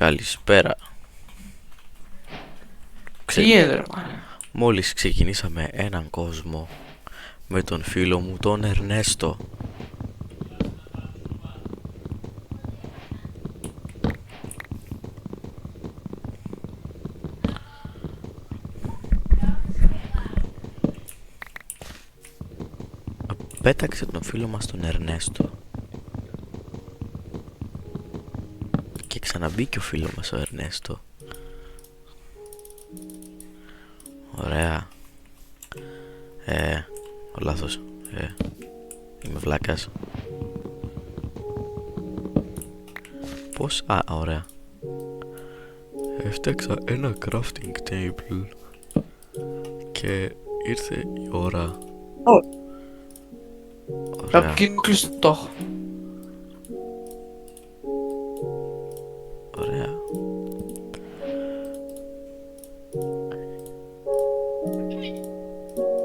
Καλησπέρα. Τι έδερμα. Μόλις ξεκινήσαμε έναν κόσμο με τον φίλο μου τον Ερνέστο. Πέταξε τον φίλο μας τον Ερνέστο και ξαναμπήκε ο φίλος μας ο Ερνέστο. Ωραία. Ο λάθος. Είμαι βλάκας. Πώς? Ωραία. Έφτιαξα ένα crafting table και ήρθε η ώρα. Ωραία. Κάποιοι είναι κλειστό. Ωραία.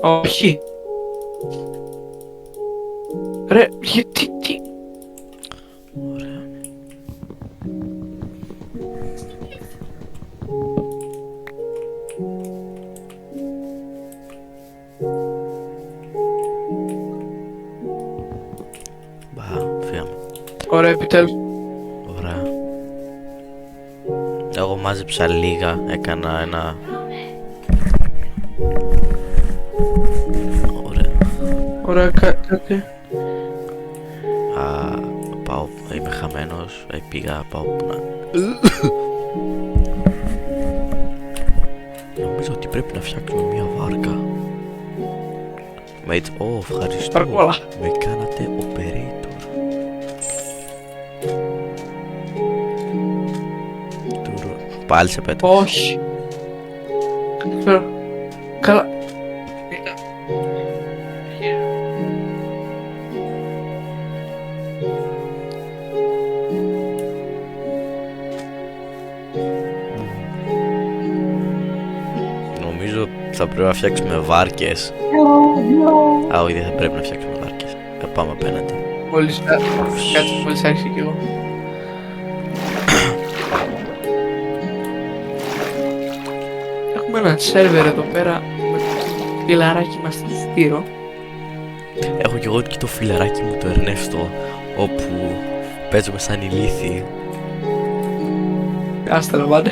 Όχι. Ρε, γιατί, τι. Ωραία. Φύγαμε. Ωραία, επιτέλους. Ωραία. Εγώ μάζεψα λίγα, έκανα ένα... Ωραία. Ωραία, κάτι. Πάω, είμαι χαμένος, πήγα, πάω που να... Νομίζω ότι πρέπει να φτιάξουμε μια βάρκα. Mate, ευχαριστώ. Παρκόλα. Με κάνατε operator. Πάλι σε πέτω. Όχι. Καλά. Νομίζω θα πρέπει να φτιάξουμε βάρκες. Όχι, δεν θα πρέπει να φτιάξουμε βάρκες. Θα πάμε απέναντι. Μόλις άρχισε κι εγώ. Έχουμε ένα σερβερ εδώ πέρα με το φιλαράκι μας στη Στήρο. Έχω κι εγώ και το φιλαράκι μου το Ερνέστο, όπου παίζουμε σαν ηλίθιοι. Άστα να πάνε.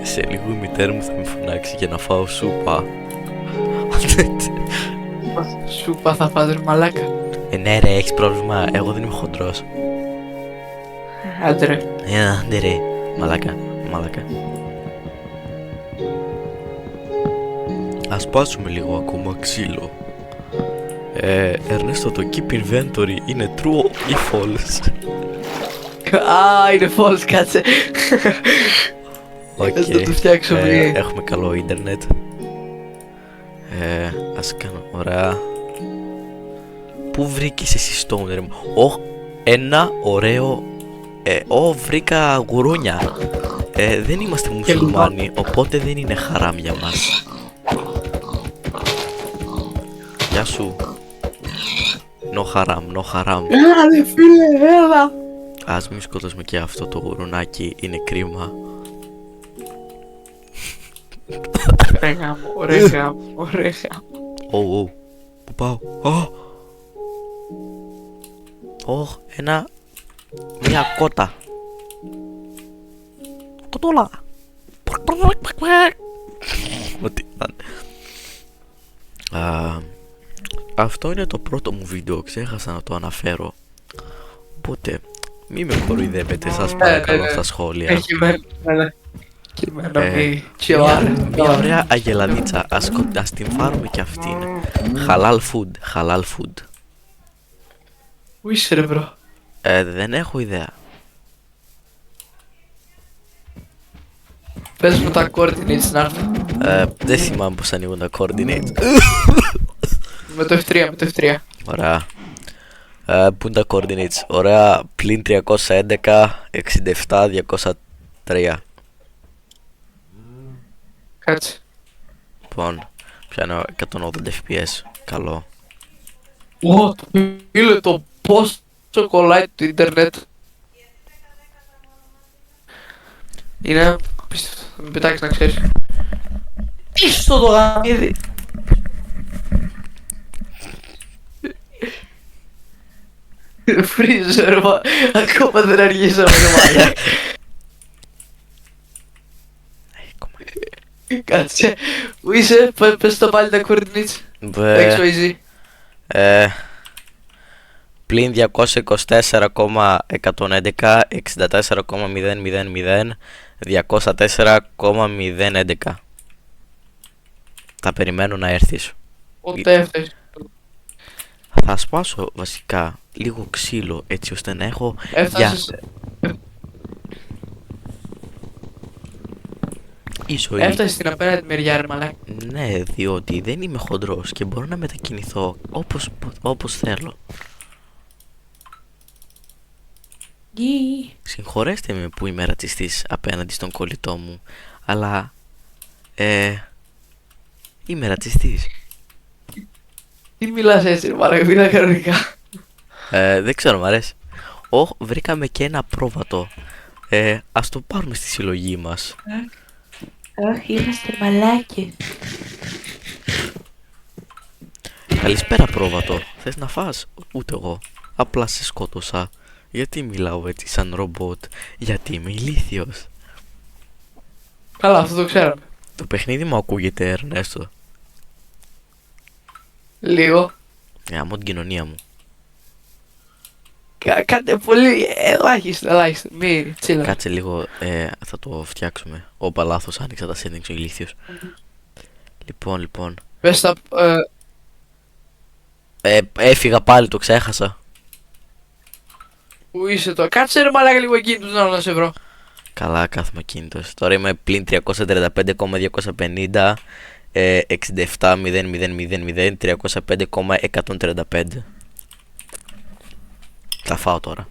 Σε λίγο η μητέρα μου θα με φωνάξει για να φάω σούπα. Σούπα θα φας ρε μαλάκα. Ναι ρε, έχεις πρόβλημα, εγώ δεν είμαι χοντρός. Άντε ρε. Άντε ρε, μαλάκα. Ας πάσουμε λίγο ακόμα ξύλο. Ερνέστο, το keep inventory είναι true ή false? Είναι false, κάτσε. Οκ. Ας το φτιάξω πριν. Έχουμε καλό ίντερνετ. Ας κάνω, ωραία. Πού βρήκες εσύ stone ρε μου? Ένα ωραίο... βρήκα γουρούνια. Δεν είμαστε μουσουλμάνοι, οπότε δεν είναι χαράμ για μας. Γεια σου. No χαράμ, no χαράμ. Έλα ρε φίλε, έλα. Ας μην σκοτώσουμε και αυτό το γουρουνάκι, είναι κρίμα. Ωραία γάμο. Πού πάω? Μια κότα. Κοτόλα. Ό,τι ήταν. Αυτό είναι το πρώτο μου βίντεο, ξέχασα να το αναφέρω. Οπότε μη με κοροϊδεύετε, σας παρακαλώ στα σχόλια. Κείμενο μη τσιωάρε. Μια ωραία αγελαδίτσα, ας την φάρουμε κι αυτήν. Halal food. Πού είσαι ρε μπρο? Δεν έχω ιδέα. Πες μου τα coordinates να έρθω. Δεν θυμάμαι πως ανοίγουν τα coordinates. Με το F3. Ωραία. Πού είναι τα coordinates? Ωραία, πλην 311, 67, 203. Κάτσε. Λοιπόν, πιάνω 180 fps. Καλό. Το φίλε το πόσο κολλάει το ίντερνετ. Είναι απίστευτο. Θα με πετάξει να ξέρεις. Πίσω το γαμίδι. Φρίζερ, ακόμα δεν αργήσαμε το μάγια. Κάτσε. Πού είσαι, πες το πάλι τα coordinates. XYZ. Πλην 224,111, 64,000, 204,011. Θα περιμένω να έρθεις. Ποτέ έφτασε. Θα σπάσω βασικά λίγο ξύλο έτσι ώστε να έχω Έφτασες. ζωή. Έφτασε στην απέναντι μεριά, ρε μαλάκα. Ναι, διότι δεν είμαι χοντρός και μπορώ να μετακινηθώ όπως θέλω. Συγχωρέστε με που είμαι ρατσιστής απέναντι στον κολλητό μου, αλλά είμαι ρατσιστής. Τι μιλάς έτσι, ρε μαλάκα, μιλά κανονικά. Δεν ξέρω, μ' αρέσει. Βρήκαμε και ένα πρόβατο. Ας το πάρουμε στη συλλογή μας. Όχι, είμαστε μαλάκες. Καλησπέρα, πρόβατο. Θες να φας? Ούτε εγώ. Απλά σε σκότωσα. Γιατί μιλάω έτσι σαν ρομπότ? Γιατί είμαι ηλίθιος. Καλά, αυτό το ξέραμε. Το παιχνίδι μου ακούγεται, Ερνέστο. Λίγο. Γαμώ την κοινωνία μου. Κάντε πολύ, ελάχιστα, μη τσίλα. Κάτσε λίγο, θα το φτιάξουμε. Όπα, λάθος, άνοιξα τα settings ο ηλίθιος. Λοιπόν. Πες τα, Έφυγα πάλι, το ξέχασα. πού είσαι τώρα, κάτσε ρε μαλάκα λίγο εκεί τους να σε βρω. Καλά, κάθομαι κινητός. Τώρα είμαι πλην 335,250, 67,000, 305,135. Θα φάω τώρα.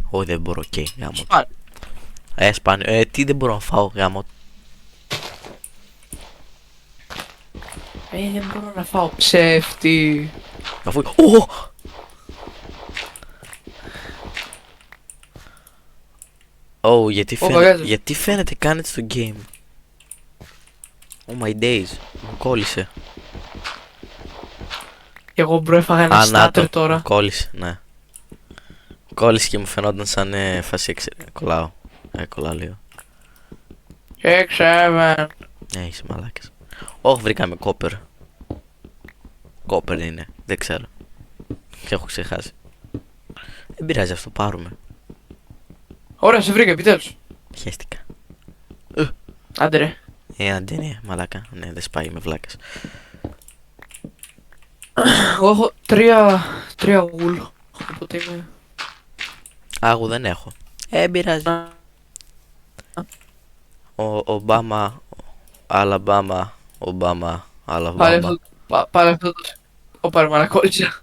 Όχι, δεν μπορώ, οκ, γάμο. Σπάνιο. Τι δεν μπορώ να φάω, γάμο. Δεν μπορώ να φάω ψεύτη. Αφού... γιατί φαίνεται κάνετε στο game. Oh my days. Μου κόλλησε. Εγώ μπρο έφαγα ένα στάτερ τώρα. Κόλλησε, ναι. Κόλλησε και μου φαινόταν σαν φάση κολλάω. Κολλάω λίγο. 6-7. Ναι, είσαι μαλάκες. Όχι, βρήκαμε κόπερ. Κόπερ είναι, δεν ξέρω. Και έχω ξεχάσει. Δεν πειράζει, αυτό πάρουμε. Ωραία, σε βρήκα επιτέλους. Χαίστηκα. Άντε ρε. Άντε ναι, μαλάκα. Ναι, δεν σπάει με βλάκες. Εγώ έχω τρία γουλ. Οπότε είμαι... Άγου δεν έχω. Πειράζει. Ομπάμα, Αλαμπάμα, Ομπάμα, Αλαμπάμα. Πάλι αυτό το... Ωπα ρε μαλακόλησα.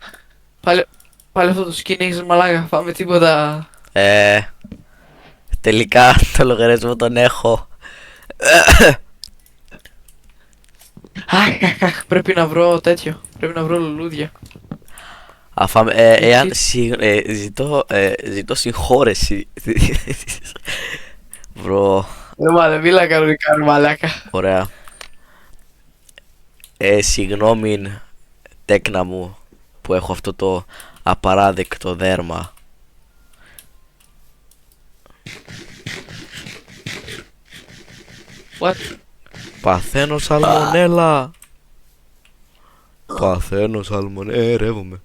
Πάλι αυτό το skin έχεις μαλάκα. Πάμε τίποτα. Τελικά το λογαριασμό τον έχω. Αχ, πρέπει να βρω τέτοιο. Πρέπει να βρω λουλούδια. Εάν ζητώ συγχώρεση. Βρω. Δεν μίλα κανονικά ρε μαλάκα. Ωραία. Συγγνώμη τέκνα μου που έχω αυτό το απαράδεκτο δέρμα. What? Παθαίνω σαλμονέλα. Παθαίνω σαλμονέλα. Ρεύομαι.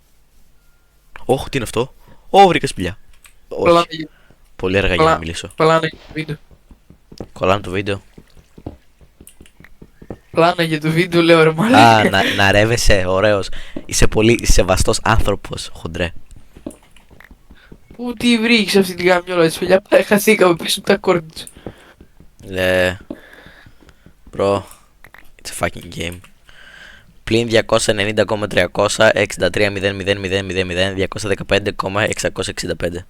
Όχι, τι είναι αυτό? Βρήκα σπηλιά. Όχι. Πολύ αργά για να μιλήσω. Κολλάνε για το βίντεο. Κολλάνε το βίντεο. Πλάνα για το βίντεο λέω ρε μαλάκα. Να ρεύεσαι, ωραίος. Είσαι πολύ σεβαστός άνθρωπος, χοντρέ. Πού τι βρήκες αυτή την γαμιόλα της φιλιά? Χαθήκαμε πίσω από τα κόρνιτς. Bro, it's a fucking game. Πλην 290,300, 63,000, 215,665.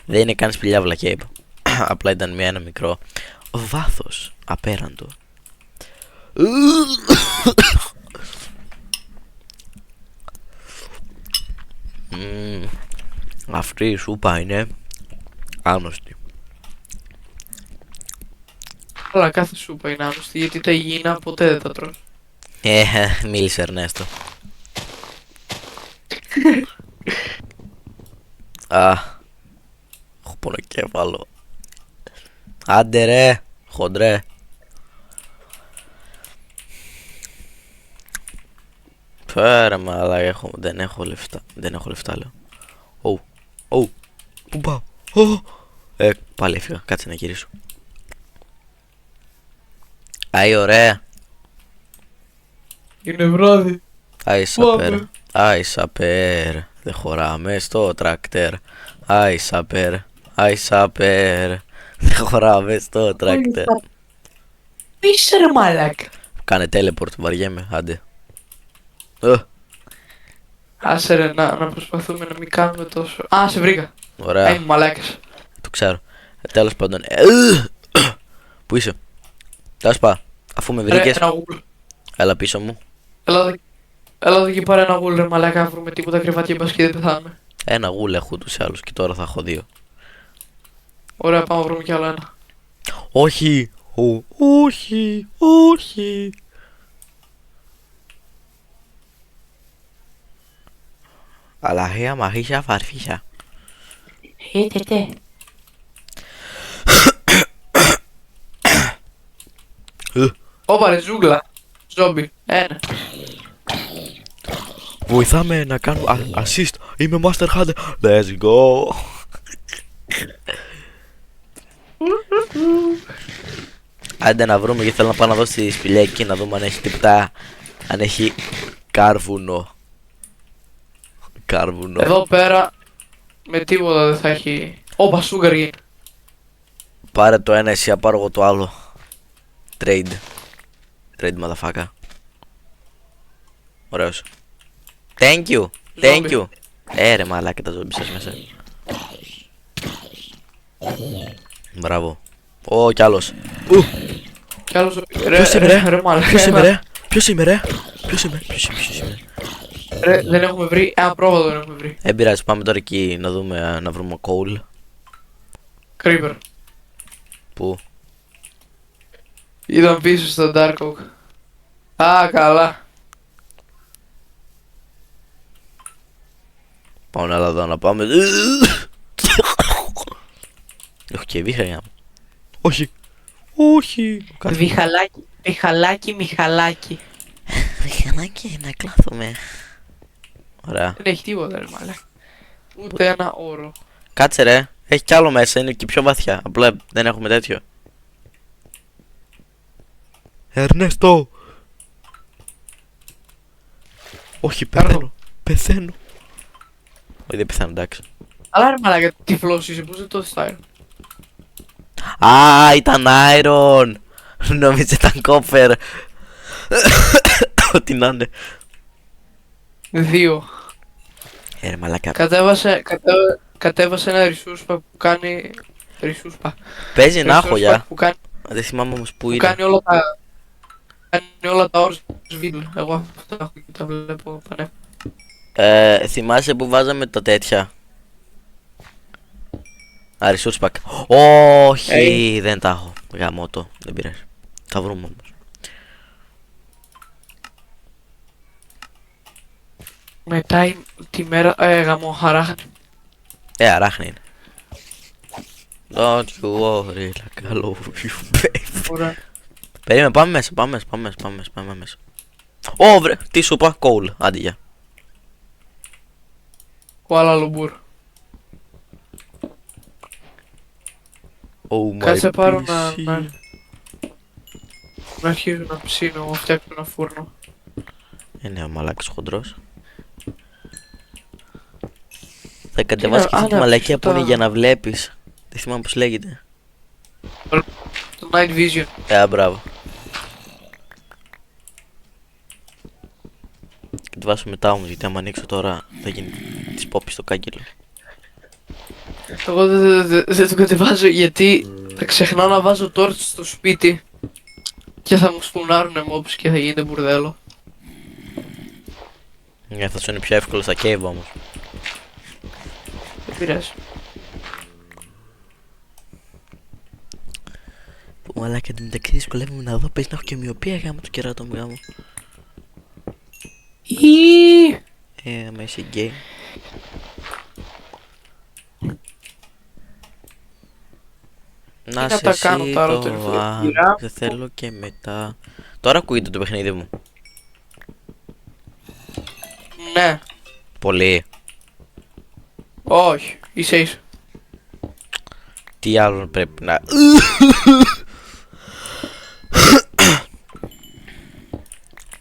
Δεν είναι καν σπηλιά βλακιά είπα. Απλά ήταν ένα μικρό βάθος απέραντο. Αυτή η σούπα είναι άνοστη. Αλλά κάθε σούπα είναι άρρωστη, γιατί τα υγιεινά ποτέ δεν τα τρως. Μίλησε Ερνέστο. Έχω πονοκέφαλο. Άντε ρε, χοντρέ. Φέρε με, αλλά δεν έχω λεφτά. Δεν έχω λεφτά, λέω. Πού πάω? Πάλι έφυγα, κάτσε να γυρίσω. Άι, ωραία. Είναι βράδυ. Άι σαπέρ. Άι σαπέρ. Δεν χωράμε στο τρακτέρ. Άι σαπέρ. Άι σαπέρ. Δεν χωράμε στο τρακτέρ. Είσαι ρε μαλάκα. Κάνε teleport, βαριέμαι, άντε. Άσε ρε να προσπαθούμε να μην κάνουμε τόσο. Α, σε βρήκα. Ωραία. Άι μαλάκες. Το ξέρω. Τέλος πάντων. Πού είσαι? Τέλος πάντων. Αφού με βρήκες, Ένα γουλ. έλα πίσω μου. Έλα εδώ και πάρε ένα γουλ ρε μαλάκα, να βρούμε τίποτα κρεβάτια μπας και δεν πεθάνουμε. Ένα γούλ έχω τους άλλους και τώρα θα έχω 2. Ωραία, πάμε να βρούμε κι άλλο ένα. Όχι. Όχι. Όχι. Αλαχία μαχίσια φαρφίσια. Τε. Όπα ρε ζούγκλα. Ζόμπι. Ένα. Βοηθάμε να κάνω assist. Είμαι Master Hunter. Let's go. Άντε να βρούμε, γιατί θέλω να πάω να δω στη σπηλιά εκεί να δούμε αν έχει τίποτα. Αν έχει κάρβουνο. Εδώ πέρα με τίποτα δεν θα έχει. Όπα sugar cane. Πάρε το ένα εσύ, πάρω εγώ το άλλο. Trade motherfucker. Ωραίος. Thank you. Ρε μαλάκα τα ζόμπι σας μέσα. Μπράβο. Κι άλλος. Κι άλλος. Ποιος είμαι ρε? Ποιος είμαι ρε? Ρε, δεν έχουμε βρει. Ένα πρόβατο δεν έχουμε βρει. Δεν πειράζει, πάμε τώρα εκεί να δούμε, να βρούμε coal. Creeper. Πού? Ήταν πίσω στο Dark Oak. Α, καλά. Πάμε να εδώ να πάμε. Έχω και βήχα για. Όχι. Μιχαλάκι. Μιχαλάκι, να κλάθουμε. Ωραία. Δεν έχει τίποτα ρε μάλε. Ούτε ένα όρο. Κάτσε ρε, έχει κι άλλο μέσα, είναι και πιο βαθιά. Απλά δεν έχουμε τέτοιο. Ερνέστο! Όχι, πεθαίνω. Όχι, δεν πεθαίνω, εντάξει. Αλλά ρε μαλάκα, τυφλός είσαι, πώς δεν το στάρει. Ήταν iron! Νόμιζε ήταν copper. Ό,τι να είναι. 2. Ρε μαλάκα. Κατέβασε ένα ρισούσπα που κάνει. Ρισούσπα. Παίζει να έχω για. Που κάνει, Δεν θυμάμαι όμως που που είναι. κάνει όλα τα όρια βίντεο. Εγώ αυτά έχω και τα βλέπω πανέ. Θυμάσαι που βάζαμε τα τέτοια. Resource pack. Όχι, δεν τα έχω. Γαμώτο, δεν πειράζει. Θα βρούμε όμως. Μετά τη μέρα. Γαμό, αράχνη. Αράχνη είναι. Don't you worry like I love you, baby. Ωραία. Περίμενε, πάμε μέσα. Βρε, τι σου είπα, coal, άντε για. Κουάλα Λουμπούρ. Κάτσε πάρω να αρχίζω να ψήνω, να φτιάξω ένα φούρνο. Είναι ο μαλάκης χοντρός. Θα κατεβάσεις και αυτή τη μαλακία που είναι για να βλέπεις. Δεν θυμάμαι πως λέγεται. Το Night Vision. Μπράβο. Κατεβάσω μετά όμως, γιατί άμα ανοίξω τώρα θα γίνει της πόπης στο κάγκελο. Εγώ δεν το κατεβάζω γιατί θα ξεχνάω να βάζω torch στο σπίτι και θα μου σπουνάρουνε mobs και θα γίνεται μπουρδέλο. Θα σου είναι πιο εύκολο στα cave όμως. Δεν πειράζει. Πού Αλλά και εντωμεταξύ δυσκολεύομαι να δω, πες να έχω και μοιοπία γάμο το κεράτο μου γάμο. Μα είσαι γκέι. Να σε τα κάνω εσύ τώρα, το τελευταία αν σειρά. δεν θέλω και μετά. Τώρα ακούγεται το παιχνίδι μου. Ναι. Πολύ. Όχι. Ίσα. Τι άλλο πρέπει να...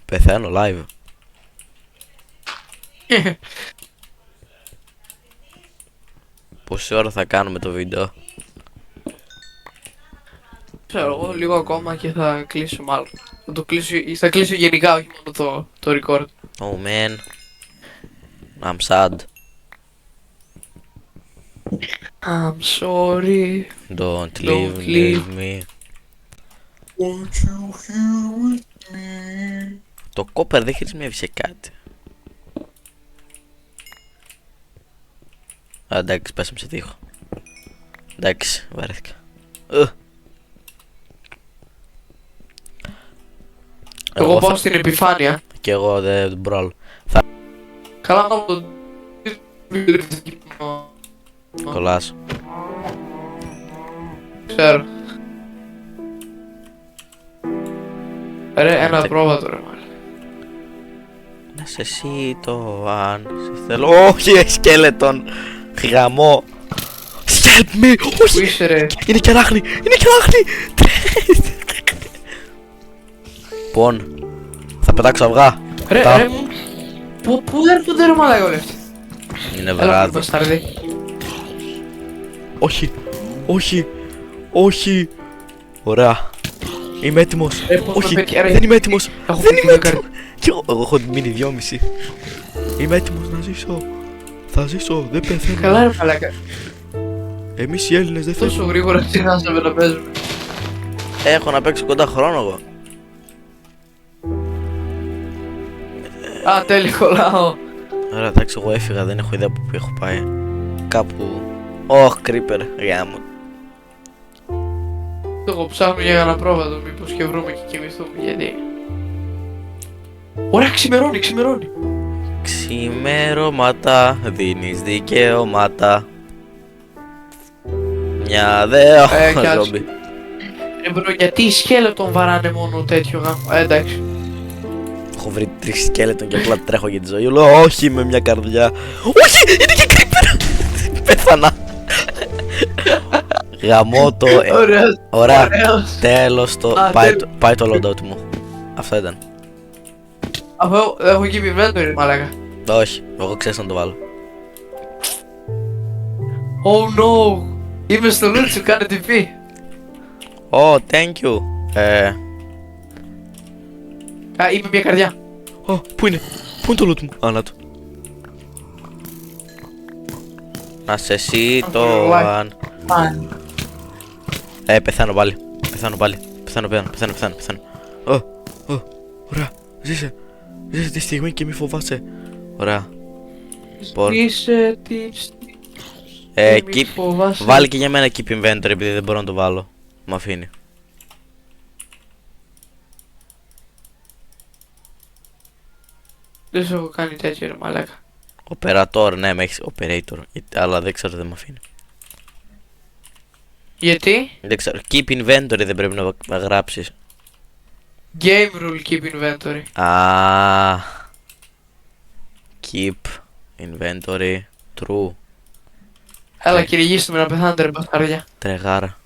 Πεθαίνω live. Πόση ώρα θα κάνουμε το βίντεο? Ξέρω εγώ λίγο ακόμα και θα κλείσω μάλλον. Θα κλείσω γενικά, όχι μόνο το record. Oh man. I'm sad. I'm sorry. Don't Don't leave me. Won't you here with me? Το κόπερ δεν χρησιμεύει κάτι. Εντάξει, πέσαμε σε τείχο. Εντάξει, βαρέθηκα. Εγώ πάω στην επιφάνεια. Και εγώ δεν πρόλαβα. Καλά να το... Κολλάς. Ξέρω. Ρε, ένα πρόβατο ρε μάλλον. Να σε εσύ το αν σε θέλω. Όχι, σκέλετον. Γαμό. Help me. Πού Όχι. είσαι ρε? Είναι και ράχνη. Είναι και ράχνη. Λοιπόν, θα πετάξω αυγά. Ρε, Τα. ρε μου. Πού έρχονται ρε μαλάκα όλοι αυτοί? Είναι Έλα βράδυ. μπαστάρδι. Όχι. Όχι. Όχι. Ωραία. Είμαι έτοιμος. Πώς Όχι. με πέτυχε, ρε. Δεν είμαι έτοιμος. Έχω Δεν πει είμαι δύο έτοιμος. Κι εγώ έχω μείνει 2,5. Είμαι έτοιμος να ζήσω. Θα ζήσω. Δεν πεθαίνω. Καλά ρε μαλάκα. Εμείς οι Έλληνες δεν Τόσο θέλουμε. γρήγορα ξεχάσαμε να παίζουμε. Έχω να παίξω κοντά χρόνο εγώ. Α, τέλει κολλάω. Ωραία, εντάξει, εγώ έφυγα, δεν έχω ιδέα από πού έχω πάει. Κάπου. Ωχ, creeper, γάμο. Εγώ ψάχνω για ένα πρόβατο, μήπως και βρούμε και κοιμηθούμε, γιατί... Ωραία, ξημερώνει. Ξημερώματα, δίνεις δικαιώματα. Μια δε. κάτσε. Ζόμπι. Ρε μπρο, γιατί οι σκέλετον βαράνε μόνο τέτοιο γάμο. Εντάξει. Έχω βρει 3 σκέλετον και απλά τρέχω για τη ζωή. Λέω όχι με μια καρδιά. Όχι! Είναι και creeper! Πέθανα. Γαμώ το. Ωραίος. Ωραία. Ωραίος. Τέλος το. Α, Πάει το loadout μου. Αυτό ήταν. Αφού έχω keep inventory, μαλάκα. Όχι, εγώ ξέρεις να το βάλω. Oh no! Είμαι στο loot σου, κάνε TP. Oh, thank you. Α, είμαι μια καρδιά. Πού είναι? Πού είναι το loot μου? Να το. Να σε εσύ το αν. Πεθάνω πάλι. Πεθάνω. Ωραία. Ζήσε τη στιγμή και μη φοβάσαι. Ωραία. Είσαι τη στιγμή. Keep. Βάλει και για μένα keep inventory επειδή δεν μπορώ να το βάλω. Μ' αφήνει. Δεν σου έχω κάνει τέτοιο ρε μαλάκα. Operator, ναι, με έχεις operator. Αλλά δεν ξέρω, δεν μ' αφήνει. Γιατί? Δεν ξέρω. Keep inventory δεν πρέπει να γράψεις. Game rule keep inventory. Keep inventory true. Έλα κυνηγήστε με να πεθάνετε ρε μπασταρδιά. Τρεγάρα.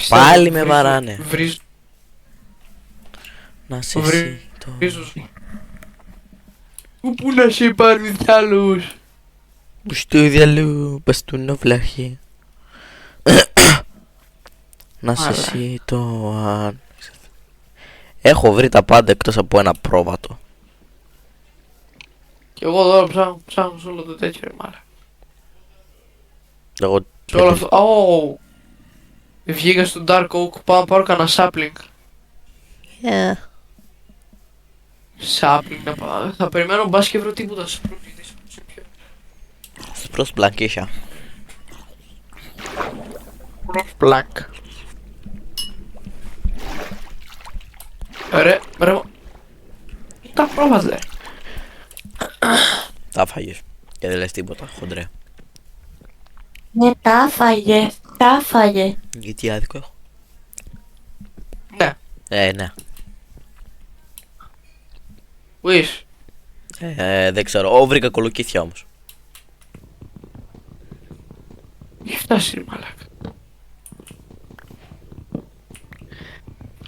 Πάλι με βαράνε. Βρίζω. Να σε εσύ το. Πού να σε πάρει κι άλλους. Που στο διαλού μπαστούνο-βλάχη. Να σε εσύ το αν. Έχω βρει τα πάντα εκτός από ένα πρόβατο. Κι εγώ τώρα ψάχνω σε όλο το τέτοιο ρε μάρα. Εγώ Σε όλο αυτό. Ωου. Βγήκα στο Dark Oak, πάω να πάρω κανένα sapling. Sapling να πάω. Θα περιμένω μπας και βρω τίποτα spruce. Σπρος μπλανκίσια. πλάκα. Ρε, τα πρόβαζε. Τα φάγες. Και δεν λες τίποτα, χοντρέ. Ναι, τα φάγε. Γιατί άδικο έχω. Ναι, Ναι. wish. Δεν ξέρω. Βρήκα κολοκύθια όμως. Έχει φτάσει, μαλάκα.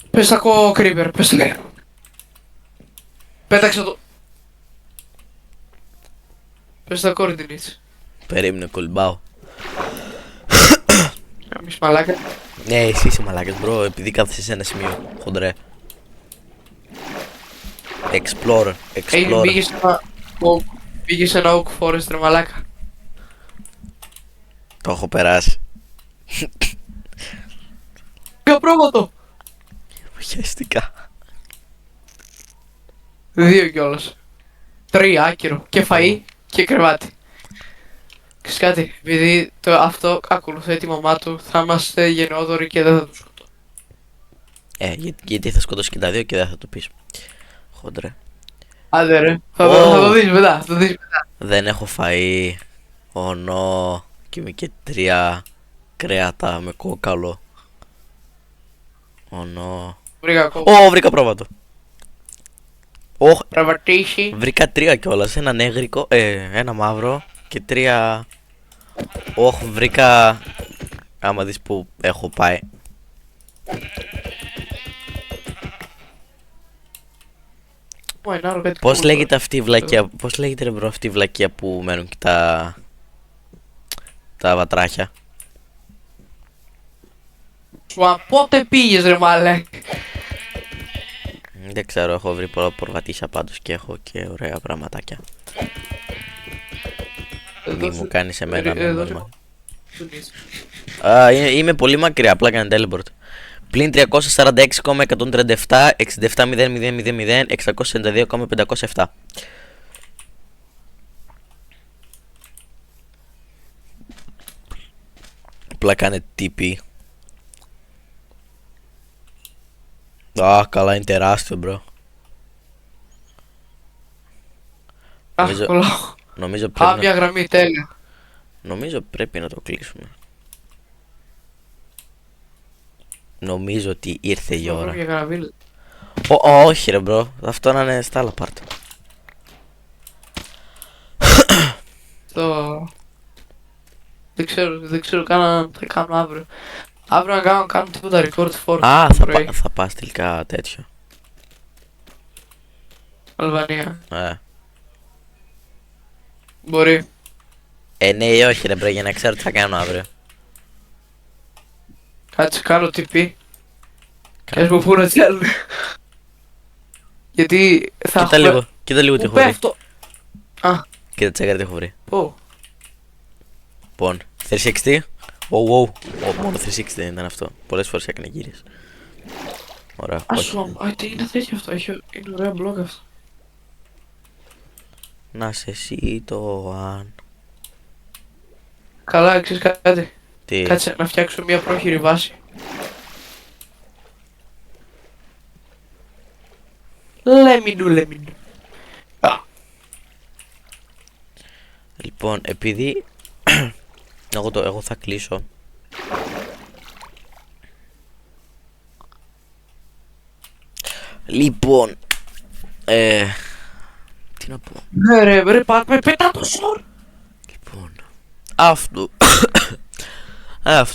Πες τα creeper, πες τα. Πέταξε το. Πες τα coordinates. Περίμενε, κολυμπάω. Εμείς μαλάκα. Ναι, εσύ είσαι μαλάκας, μπρο, επειδή κάθεσαι σε ένα σημείο, χοντρέ. Explore. Πήγε σε ένα oak forest, ρε μαλάκα. Το έχω περάσει. Ποιο πρόβατο! Χαίστηκα. 2 κιόλας. 3 άκυρο. Και φαΐ και κρεβάτι. Ξέρεις κάτι, επειδή αυτό ακολουθεί τη μαμά του, θα είμαστε γενναιόδοροι και δεν θα του σκοτώ. Γιατί θα σκοτώσει και τα δύο και δεν θα το πεις. Χοντρέ. Άντε ρε, θα Ω. το δεις μετά, θα το δεις μετά. Δεν έχω φαΐ. Ωνό. Και είμαι και 3 κρέατα με κόκαλο. Ωνό. Βρήκα ακόμα. Βρήκα πρόβατο. Ωχ, Πραβατήσει. βρήκα 3 κιόλας. Ένα νέγρικο, ένα μαύρο και 3. Ωχ, βρήκα. Άμα δεις που έχω πάει. Πώς λέγεται αυτή η βλακεία, πώς λέγεται ρε μπρο αυτή η βλακεία που μένουν και τα βατράχια. Σου πότε πήγες ρε μαλάκα. Δεν ξέρω, έχω βρει πολλά προβατήσια πάντως και έχω και ωραία πραγματάκια. Μη μου κάνεις εμένα νόημα. Είμαι πολύ μακριά, απλά έκανε teleport. Πλην 346,137, 67,000, 692,507. Απλά κάνε TP. Καλά, είναι τεράστιο, μπρο. Αχ, κολλάω. Νομίζω πρέπει, Μια γραμμή, τέλεια. νομίζω πρέπει να το κλείσουμε. Νομίζω ότι ήρθε η ώρα. Μια γραμμή. Όχι ρε μπρο, αυτό να είναι στα άλλα part. Δεν ξέρω καν αν θα κάνω αύριο. Αύριο να κάνω τίποτα record for. Θα πας τελικά τέτοιο. Αλβανία. Μπορεί. Ναι ή όχι ρε μπρο, για να ξέρω τι θα κάνω αύριο. Κάτσε κάνω TP. Και ας μου πού να τσέλνε. Γιατί θα έχω... Κοίτα λίγο τι έχω βρει. Κοίτα τσέκαρε τι έχω βρει. Πού? Λοιπόν, 360. Μόνο 360 δεν ήταν αυτό. Πολλές φορές έκανε γύριες. Ωραία. Τι είναι τέτοιο αυτό, είναι ωραία blog αυτό. Να σε εσύ το αν. Καλά, ξέρεις κάτι. Τι? Κάτσε να φτιάξω μια πρόχειρη βάση. Λέμινου. Λοιπόν, επειδή εγώ θα κλείσω. Λοιπόν, τι να πω. Ρε, πάμε, πέτα το σορ. Λοιπόν, αυτό